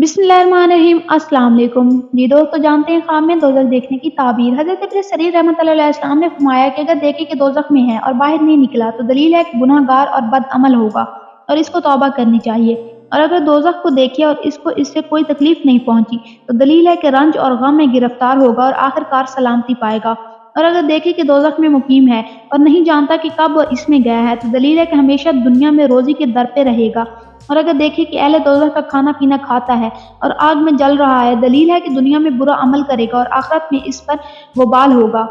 बिस्मिल्लाहिर्रहमानिर्रहीम। अस्सलाम वालेकुम। जी दोस्तों, जानते हैं ख्वाब में दोज़ख देखने की ताबीर। हज़रत इब्न सरीर रहमतुल्लाहि अलैहि ने फरमाया कि अगर देखे कि दोज़ख में है और बाहर नहीं निकला तो दलील है कि गुनहगार और बदअमल होगा और इसको तौबा करनी चाहिए। और अगर दोज़ख को देखे और इसको इससे कोई तकलीफ नहीं पहुंची तो दलील है कि रंज और गम में गिरफ्तार होगा और आखिरकार सलामती पाएगा। और अगर देखे कि दोज़ख में मुकीम है और नहीं जानता कि कब वो इसमें गया है तो दलील है कि हमेशा दुनिया में रोज़ी के दर पे रहेगा। और अगर देखे कि अहले दोज़ख का खाना पीना खाता है और आग में जल रहा है, दलील है कि दुनिया में बुरा अमल करेगा और आखिरत में इस पर वबाल होगा।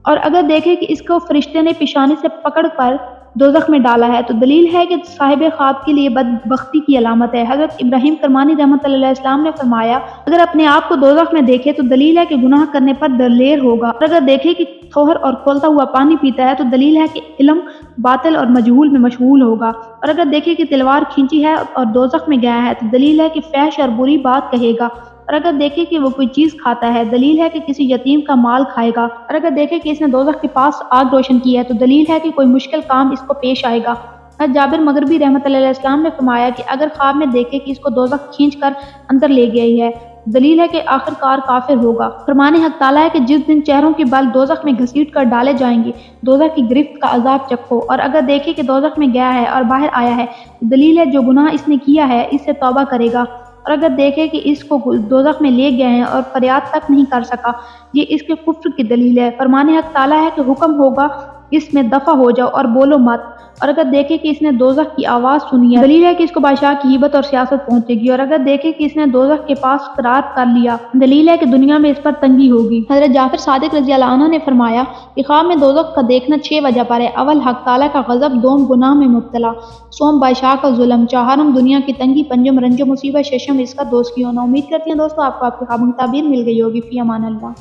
और अगर देखे कि इसको फरिश्ते ने पेशानी से पकड़ कर दोज़ख में डाला है तो दलील है कि साहिब ख्वाब के लिए बदबख्ती की अलामत है। हज़रत इब्राहीम करमानी रहमतुल्लाहि अलैहि ने फरमाया, अगर अपने आप को दोज़ख में देखे तो दलील है कि गुनाह करने पर दलेर होगा। और अगर देखे कि थोहर और खोलता हुआ पानी पीता है तो दलील है कि इल्म बातिल और मजहूल में मशगूल होगा। और अगर देखे कि तलवार खींची है और दोज़ख में गया है तो दलील है कि फहश और बुरी बात कहेगा। और अगर देखे कि वो कोई चीज़ खाता है, दलील है कि किसी यतीम का माल खाएगा। और अगर देखे कि इसने दोज़ख के पास आग रोशन की है तो दलील है कि कोई मुश्किल काम इसको पेश आएगा। और जाबिर मगरबी रहमतुल्लाहि अलैहि ने फरमाया कि अगर ख्वाब में देखे कि इसको दोज़ख खींच कर अंदर ले गई है, दलील है कि आखिरकार काफिर होगा। फरमाने हक ताला है कि जिस दिन चेहरों के बाल दोज़ख में घसीट कर डाले जाएंगे, दोज़ख की गिरफ्त का अजाब चखो। और अगर देखे कि दोज़ख में गया है और बाहर आया है, दलील है जो गुनाह इसने किया है इससे तौबा करेगा। और अगर देखे कि इसको दोज़ख में ले गए हैं और फरियाद तक नहीं कर सका, ये इसके कुफ्र की दलील है। फरमाने हक ताला है कि हुक्म होगा इसमें दफा हो जाओ और बोलो मत। और अगर देखे कि इसने दोज़ख की आवाज़ सुनी है, दलील है कि इसको बादशाह की हिबत और सियासत पहुंचेगी। और अगर देखे कि इसने दोज़ख के पास करार कर लिया, दलील है कि दुनिया में इस पर तंगी होगी। हज़रत जाफर सादिक रज़ियल्लाहु अन्हु ने फरमाया कि ख्वाब में दोज़ख का देखना 6 वजह पर है। अव्वल हक ताला का गज़ब, दोम गुनाह में मुब्तला, सोम बादशाह का जुल्म, चाहरम दुनिया की तंगी, पंजम रंजो मुसीबत, शशम इसका दोस्त की होना। उम्मीद करती हैं दोस्तों आपको आपके ख्वाबों की ताबीर मिल गई होगी। फ़ी अमान अल्लाह।